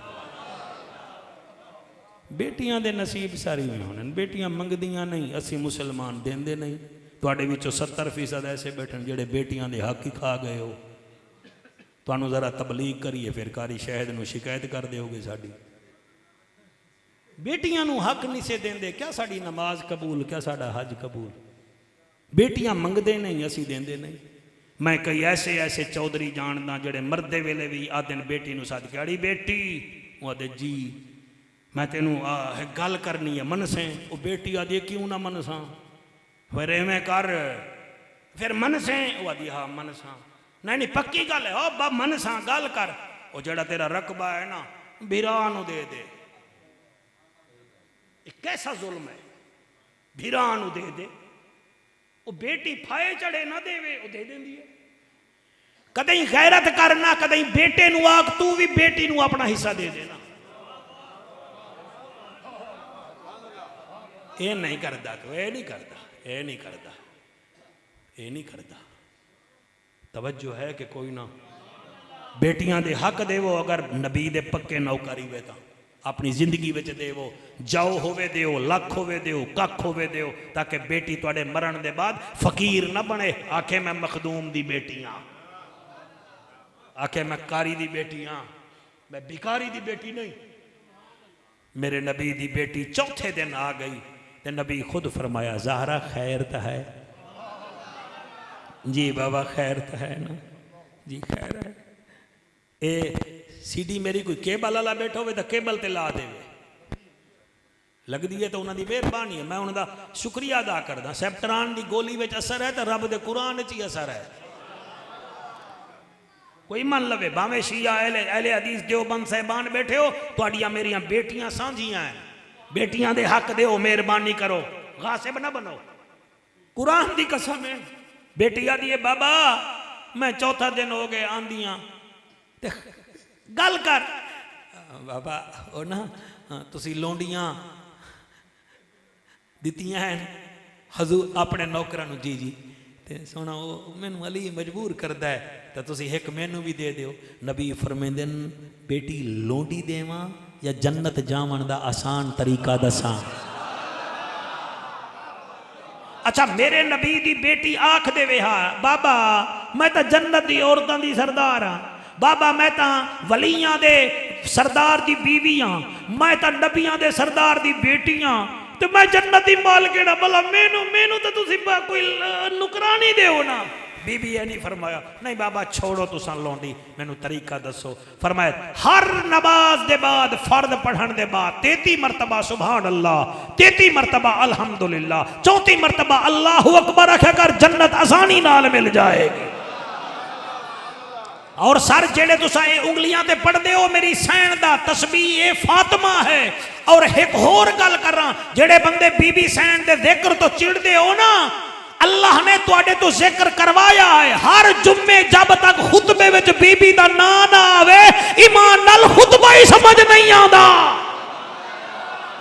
बेटियां दे नसीब सारी में होने, बेटियां मंगदियां नहीं, असी मुसलमान देंदे नहीं। तुहाडे विचों 70% ऐसे बैठन जेड़े बेटियां दे हक ही खा गए हो। तुहानू जरा तबलीग करिए फिर कारी शहद नू शिकायत कर दोगे। साडी बेटियां नू हक नहीं से देंदे, क्या साडी नमाज कबूल, क्या साडा हज कबूल। बेटियां मंगदे नहीं, असी देंदे नहीं। मैं कई ऐसे चौधरी जानदा जेड़े मरदे वेले भी आदन बेटी नू सद के अड़ी बेटी, वो आदे जी मैं तेनू गल करनी है मनसे। वो बेटी आदि क्यों ना मनसा, फिर एवें कर, फिर मनसे। वो आदि हाँ मनसा। नहीं पक्की गल है, बा मनसा गल कर। वो जड़ा तेरा रकबा है ना भिरा नू दे दे। कैसा जुल्म है, भिरा नू दे दे। वो बेटी फाए चढ़े ना देवे, वो दे देंदी है। कदई गैरत करना, कदई बेटे नू आख तू भी बेटी नू अपना हिस्सा दे देना। ये नहीं करता, तो ये नहीं करता। तवज्जो है कि कोई ना। बेटियां दे हक देवो, अगर नबी दे पक्के नौकरी वे तो अपनी जिंदगी विच देवो। जाओ होवे देओ, लख होवे देओ, कख होवे देओ, ताकि बेटी तुहाडे मरण दे बाद फकीर ना बने। आखे मैं मखदूम दी बेटियां, आखे मैं कारी दी बेटियां, मैं भिखारी दी बेटी नहीं। मेरे नबी दी बेटी चौथे दिन आ गई तो नबी खुद फरमाया ज़हरा खैर तो है जी बाबा, खैर तो है ना जी, खैर है। ए सीडी मेरी कोई केबल वाला बैठा हो तो केबल ते ला दे, लगती है तो उन्होंने मेहरबानी है। मैं उनका शुक्रिया अदा करदा। सैप्टरान की गोली में असर है तो रब के कुरान च ही असर है। कोई मन लवे, भावे शिया अहले हदीस देवबंद साहिबान बैठे हो, तुहाडियां मेरियां बेटियां सांझियां हैं। बेटियां दे हक दो, मेहरबानी करो, गासिब ना बनो। कुरान की कसम है। बेटी आदि है बाबा मैं चौथा दिन हो गए आंदियां गल कर। बाबा ओ ना तुसी लोंडियां दित्तियां हैं हजूर अपने नौकरां नूं, जी जी। ते सोना वो मैनू अली मजबूर करता है तो तुसी एक मैनू भी दे दियो। नबी फरमांदे न बेटी लोंडी देवां या जन्नत जावन दा आसान तरीका दसां। अच्छा मेरे नबी दी बेटी आख देवे हा बाबा मैं तो जन्नत दी औरतां दी सरदार हाँ, बाबा मैं तो वलियां दे सरदार दी बीवी हाँ, मैं तो नबियां दे सरदार दी बेटी हाँ, तो मैं जन्नत दी माल केड़ा भला मैनू मैनू तो तुसी कोई नुकरानी देओ ना। बीबी ये नहीं फरमाया नहीं बाबा छोड़ो तुसा लौंडी मैनू तरीका दसो। फरमाया हर नमाज दे बाद फर्द पढ़न दे बाद 33 मरतबा सुभान अल्लाह, 33 मरतबा अल्हम्दुलिल्लाह, 34 मरतबा अल्लाहु अकबर आख्या कर, जन्नत आसानी नाल मिल जाएगी। और सर जेड़े तुसा ये उंगलियां ते पढ़दे हो मेरी सैन दा तस्बीह ए फातिमा है। और एक होर गल करा जेड़े बंदे बीबी सैन दे जिक्र तो चिड़दे हो ना, अल्लाह ने तुहाडे तो जिक्र करवाया है। हर जुम्मे जब तक खुतबे विच बीबी दा नाम ना आवे ईमान नाल खुतबा ही समझ नहीं आंदा।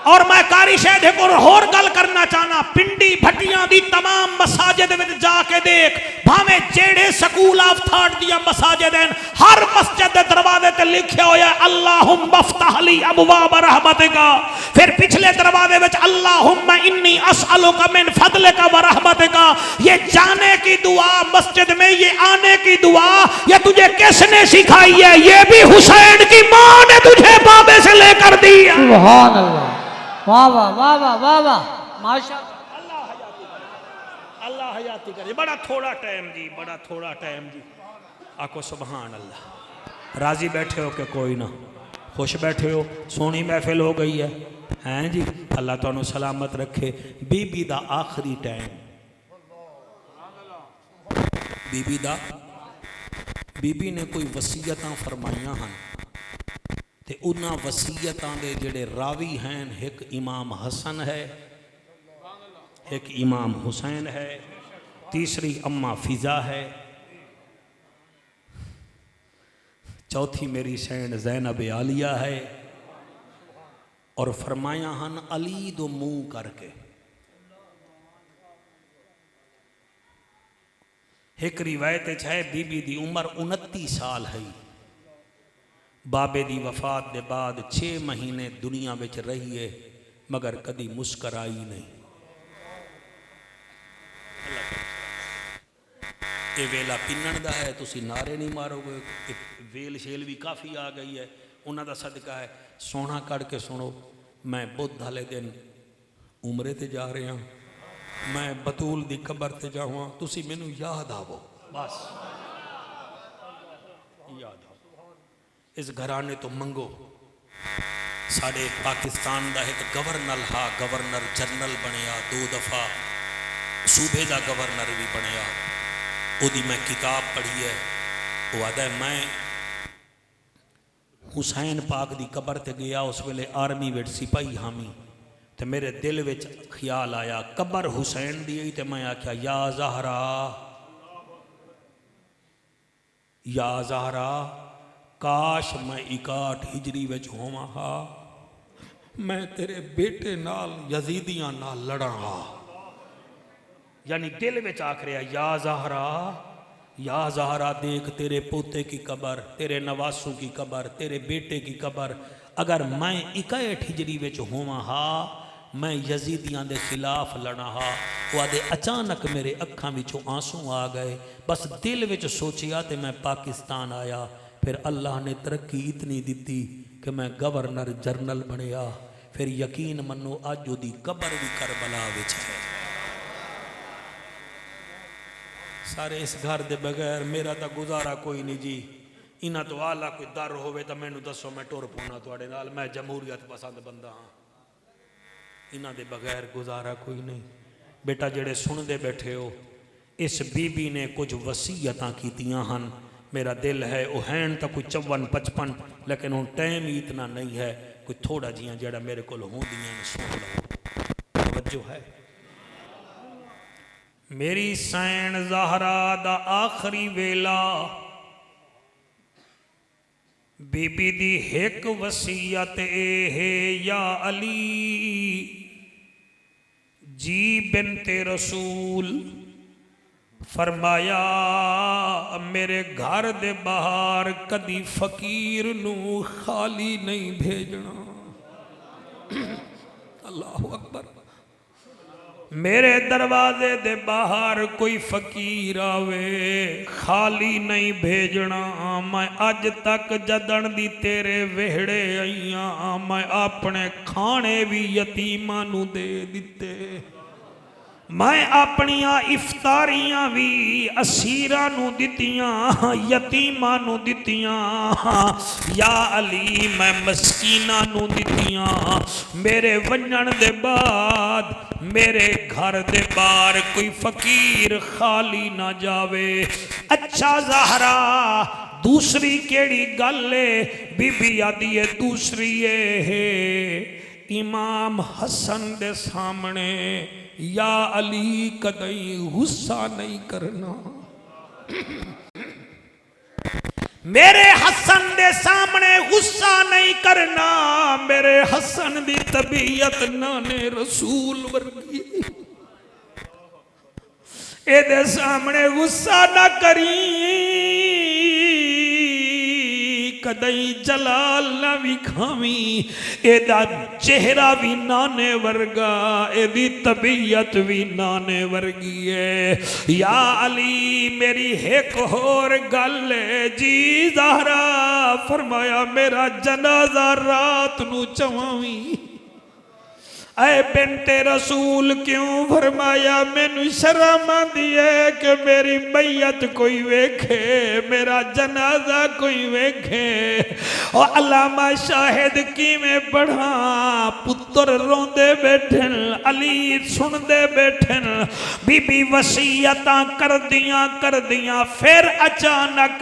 और मैं कारी शायद एक और गल करना चाहना, पिंडी भट्टियां दी तमाम मसाजिद विच जाके देख, भावे जेड़े स्कूल ऑफ थॉट दियां मसाजिद हैं हर मस्जिद दे दरवाजे ते लिखा होया अल्लाहुम्मा अफ्तह ली अबवाब रहमतिका। फिर पिछले दरवाजे विच अल्लाहुम्मा इन्नी असअलुका मिन फदलिका व रहमतिका। ये जाने की दुआ मस्जिद में, ये आने की दुआ ये तुझे किसने सिखाई है? ये भी हुसैन की मां ने तुझे बाबे से लेकर दी है। सुभान अल्लाह, वाह वाह वाह वाह वाह वाह, माशाअल्लाह। अल्लाह हयाती करे। बड़ा थोड़ा टाइम जी, बड़ा थोड़ा टाइम जी। आको सुभान अल्लाह। राजी बैठे हो कि कोई ना? खुश बैठे हो? सोनी महफिल हो गई है हैं जी। अल्लाह तुहानू सलामत रखे। बीबी दा आखिरी टाइम, बीबी दा, बीबी ने कोई वसीयतां फरमाइयां हैं ते उन्हां वसीयतां दे जेड़े रावी हैं, एक इमाम हसन है, एक इमाम हुसैन है, तीसरी अम्मा फिजा है, चौथी मेरी सैन ज़ैनब आलिया है। और फरमाया हन अली दो मुंह करके। एक रिवायत है बीबी दी उम्र 29 साल है। बाबे दी वफात के बाद 6 महीने दुनिया में रही है मगर कदी मुस्कराई नहीं। ये वेला पिन्नण दा है, तुसी नारे नहीं मारोगे। वेल शेल भी काफ़ी आ गई है, उन्हां दा सदका है। सोना कड़ के सुनो, मैं बुध वाले दिन उमरे ते जा रहा, मैं बतूल दी कबर ते जावां, तुसी मैनू याद आवो, बस याद आओ। इस घराने तो मंगो। साढ़े पाकिस्तान का एक गवर्नर हा, गवर्नर जनरल बनया 2 दफ़ा, सूबे का गवर्नर भी बनया। ओदी मैं किताब पढ़ी है। वो आदा मैं हुसैन पाक दी कबर ते गया, उस वेले आर्मी विच सिपाही हामी, तो मेरे दिल विच ख्याल आया कबर हुसैन दी है, तो मैं आख्या या ज़हरा, या ज़हरा काश मैं 61 हिजरी विच होवां हा, मैं तेरे बेटे नाल यजीदियां नाल लड़ा हा। यानी दिल में आख रहा या ज़हरा देख तेरे पोते की कबर, तेरे नवासों की कबर, तेरे बेटे की कबर। अगर मैं 61 हिजरी विच होवां हा, मैं यजीदियां दे खिलाफ लड़ा हा। वो आदे अचानक मेरे अखां विचों आंसू आ गए, बस दिल विच सोचिया तो मैं पाकिस्तान आया। फिर अल्लाह ने तरक्की इतनी दी कि मैं गवर्नर जनरल बनया। फिर यकीन मनो अज उहदी कबर भी करबला विच है। सारे इस घर के बगैर मेरा तो गुजारा कोई नहीं जी। इन्हां तो आला कोई दर होवे तो मैनू दसो, मैं टुर पौना तुहाडे नाल। मैं जमहूरियत पसंद बंदा हाँ, इन्हां दे बगैर गुजारा कोई नहीं। बेटा जेड़े सुनते बैठे हो, इस बीबी ने कुछ वसीयतां कीतियां हन। मेरा दिल है वो हैं तो कोई 54-55, लेकिन हुण टाइम ही इतना नहीं है। कोई थोड़ा जिहा जेड़ा मेरे को होंदियां ने सुन लो। तवज्जो है। मेरी सैन ज़हरा दा आखिरी वेला, बीबी दी एक वसीयत ए है या अली जी बिनते रसूल फरमाया मेरे घर दे बाहर कदी फकीर नू खाली नहीं भेजना। अल्लाहु अकबर। मेरे दरवाजे दे बाहर कोई फकीर आवे खाली नहीं भेजना। मैं अज तक जदन दी तेरे वेहड़े आईया मैं अपने खाने भी यतीमां नू दे दिते। मैं अपनिया इफ्तारियां भी असीरां नू दितियां यतीमां नू दितियां। या अली मैं मस्कीनां नू दितियां। मेरे वंजण दे बाद मेरे घर दे बाहर कोई फकीर खाली ना जावे। अच्छा ज़हरा दूसरी केड़ी गल है? बीबी आदि है दूसरी है इमाम हसन दे सामने या अली कदई गुस्सा नहीं करना। मेरे हसन दे सामने गुस्सा नहीं करना। मेरे हसन दी तबीयत नाने रसूल वर्गी। एदे सामने गुस्सा ना करी कदई जलाल ना विखावी। एदा चेहरा भी नाने वर्गा एदी तबीयत भी नाने वर्गी है। या अली मेरी एक होर गल जी ज़हरा फरमाया मेरा जनाजा रात नू चवावी। ऐ बिन्ते रसूल क्यों? फरमाया मैनू शर्म आंदी है कि मेरी मैयत कोई वेखे मेरा जनाजा कोई वेखे। और अल्लामा शाहिद किवें पढ़ा पुत्र रोंदे बैठन अली सुनदे बैठन। बीबी वसीयतां करदियां फिर अचानक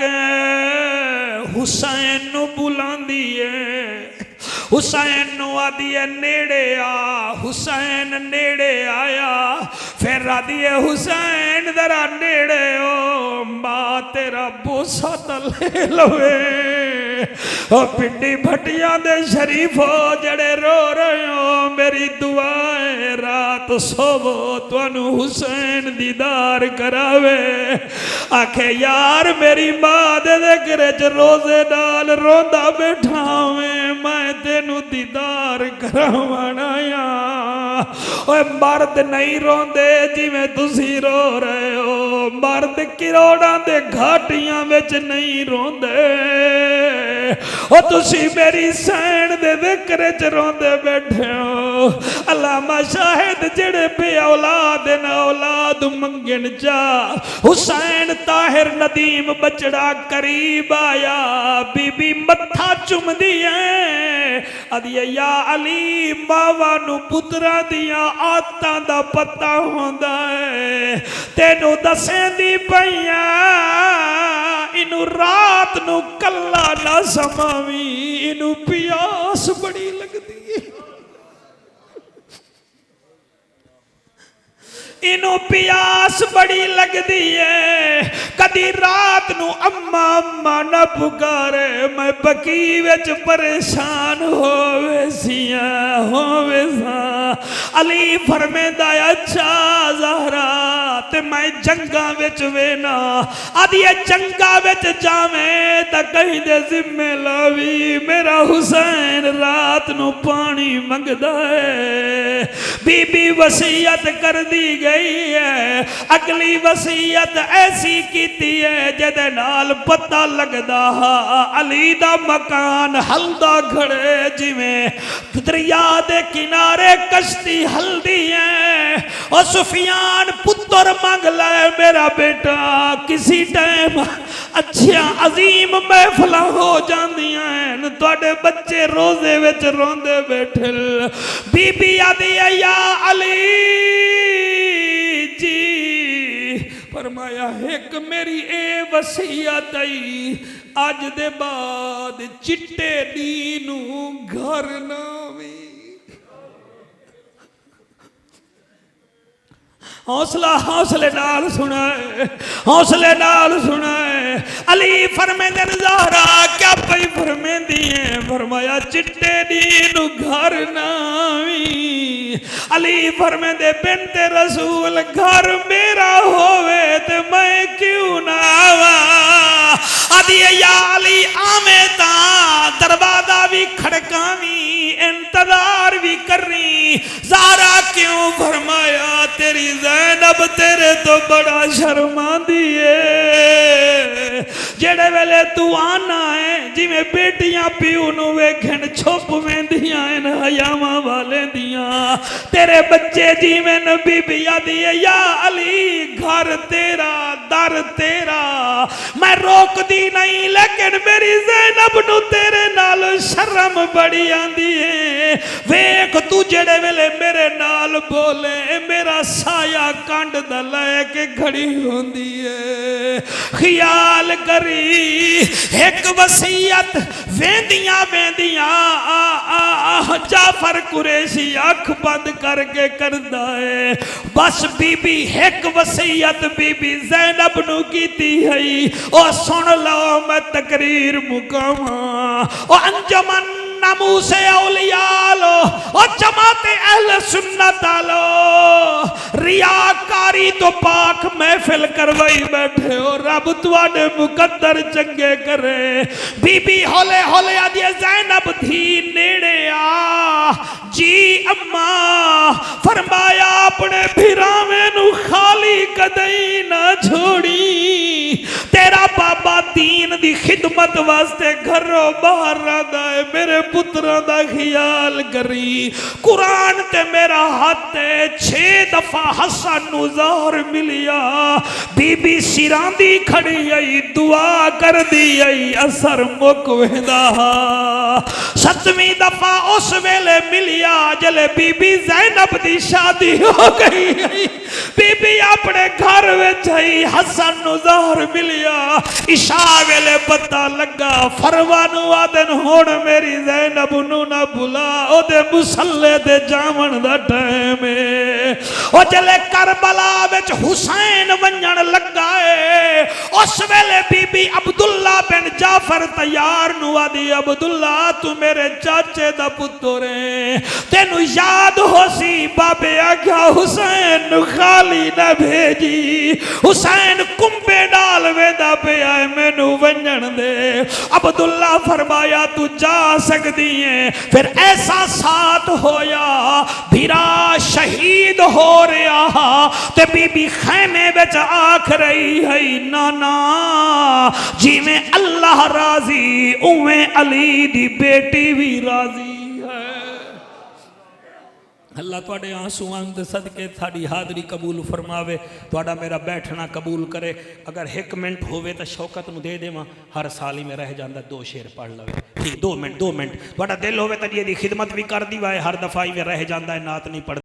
हुसैन नू बुलांदी है। हुसैन नू आदी है नेड़े आ। हुसैन नेड़े आया फिर आदी है हुसैन जरा नेड़े ओ मां तेरा बोसा तले लवे। ओ पिंडी भटिया दे शरीफो जड़े रो रहे हो मेरी दुआ है रात सोवो तुहानू हुसैन दीदार करावे। आखे यार मेरी मां दे घर च रोजे नाल रोंदा बैठा मैं तेनू दीदार करावण आया। ओए मर्द नहीं रोंदे जिवें तुसी रो रहे हो। मर्द किरोड़ां दे घाटियां विच नहीं रोंदे। ओ तुसी मेरी सैन दे जिक्र च रोंदे बैठे हो। अल्लामा शाहिद जेड़े बे औलाद न औलाद मंगन जा हुसैन ताहिर नदीम बचड़ा करीब आया। बीबी मत्था चुमदी है अदिया या अली मावा नू पुत्रा दिया आदतां दा पता होंदा है। तेनू दसेंदी पईया इनू रात नू कल्ला ना समावी इनू प्यास बड़ी लगदी है। इनू प्यास बड़ी लगदी है। कदी रात नू अम्मा अम्मा न पुकारे मैं बकी विच परेशान होवे सा। अली फरमेंदा अच्छा ज़हरा ते मैं जंगा विच वेना आदि जंगा विच जावे तां कहीं दे जिम्मे लावी। मेरा हुसैन रात नू पानी मंगदा है। बीबी वसीयत कर दी गई है। अगली वसीयत ऐसी कीती है जिहदे नाल पता लगदा अली दा मकान हलदा खड़े जिवें दरिया दे किनारे कश्ती हल्दी है। और सुफियान पुत्र मंग ले मेरा बेटा किसी टाइम अच्छा अजीम महफिल हो जांदियां हैं तुहाडे बच्चे रोजे विच रोंदे बैठे। बीबी आदी या अली जी फरमाया एक मेरी ए वसीयत आई अज दे बाद चिट्टे दी नू घर ना वे। हौसले नाल सुनाए, हौसले नाल सुनाए। अली फरमेंदे ज़हरा क्या पई फरमेंदी है, फरमाया चिट्टे दी घर नावी। अली फरमेंदे बिनते रसूल घर मेरा होवे ते मैं क्यों ना आवा। आदि या अली आवे ता दरवाजा भी खड़कावी, इंतजार भी करनी। ज़हरा क्यों, फरमाया तेरी ज़ैनब तेरे तो बड़ा शर्मांदी है। जेड़े वेले तू आना है जिवें बेटियां प्यू नूं वेखण छुप वेंदियां हैं हयावां वाले दियां, तेरे बच्चे जिवें बीबिया दिए या अली घर तेरा दर तेरा। मैं रोकदी नहीं लेकिन मेरी ज़ैनब नूं तेरे नाल शर्म बड़ी आंदी है। वेख तू जेड़े वेले मेरे नाल बोले मेरा साया कंड दा लेके खड़ी होंदी है। ख्याल करी एक वसीयत वेंदियां वेंदियां जाफर कुरैशी अख बंद करके करदा है। बस बीबी एक वसीयत बीबी ज़ैनब नूं कीती है। ओ सुन लो मैं तकरीर मुकावा। ओ अंजमन नमूसे औलिया लो, ओ जमाते अहले सुन्नत आलो। रियाकारी तो पाक महफिल करवाई बैठे हो, रब तुहाडे मुकद्दर चंगे करे। बीबी हौले हौले आदि ज़ैनब थी नेड़े आ जी अम्मा, फरमाया अपने भिरावे नू खाली कदई ना छोड़ी। तेरा बाबा दीन दी खिदमत वास्ते घरों बाहर रहंदा है, मेरे पुत्रों दा ख्याल करी। कुरान ते मेरा हाथ 6 दफा हसन नू ज़हर मिलिया। बीबी सिरांदी खड़ी आई दुआ कर दी आई असर मुक वेंदा। 7वीं दफा उस वेले मिलिया जले बीबी ज़ैनब दी शादी हो गई। बीबी अपने घर विच आई हसन नू ज़हर मिलिया। इशा वेले पता लगा फरवा नू आदन हुण मेरी ज़ैनब नू ना बुला, ओदे मुसल्ले ते जावण दा टाइम है। ओ जले करबला विच हुसैन वंजण लगा है, उस वेले बीबी अब्दुल्ला बिन जाफर तैयार नू आदी अब्दुल्ला तू मेरे चाचे दा पुत्र है, तेनू याद हो सी बाबे आख्या हुसैन नू खाली ना भेजी। हुसैन कुंबे डाल वेंदा पिया मैनू वंजण दे। अब्दुल्ला फरमाया तू जा सकती है। फिर ऐसा साथ होया भिरा शहीद हो रहा ते बीबी खैमे विच आख रही है नाना जिवें अल्लाह राजी उवें अली दी बेटी भी राजी है। अल्लाह तुहाडे आंसूआं दे सदके साडी हाज़री कबूल फरमावे, तुहाडा मेरा बैठना कबूल करे। अगर 1 मिनट होवे तो शौकत नूं दे देवां, हर साल ही में रह जांदा 2 शेर पढ़ लवे। ठीक 2 मिनट तुहाडा दिल होवे तो जी दी खिदमत भी कर दी वाए, हर दफा ही में रह जांदा है नात नहीं पढ़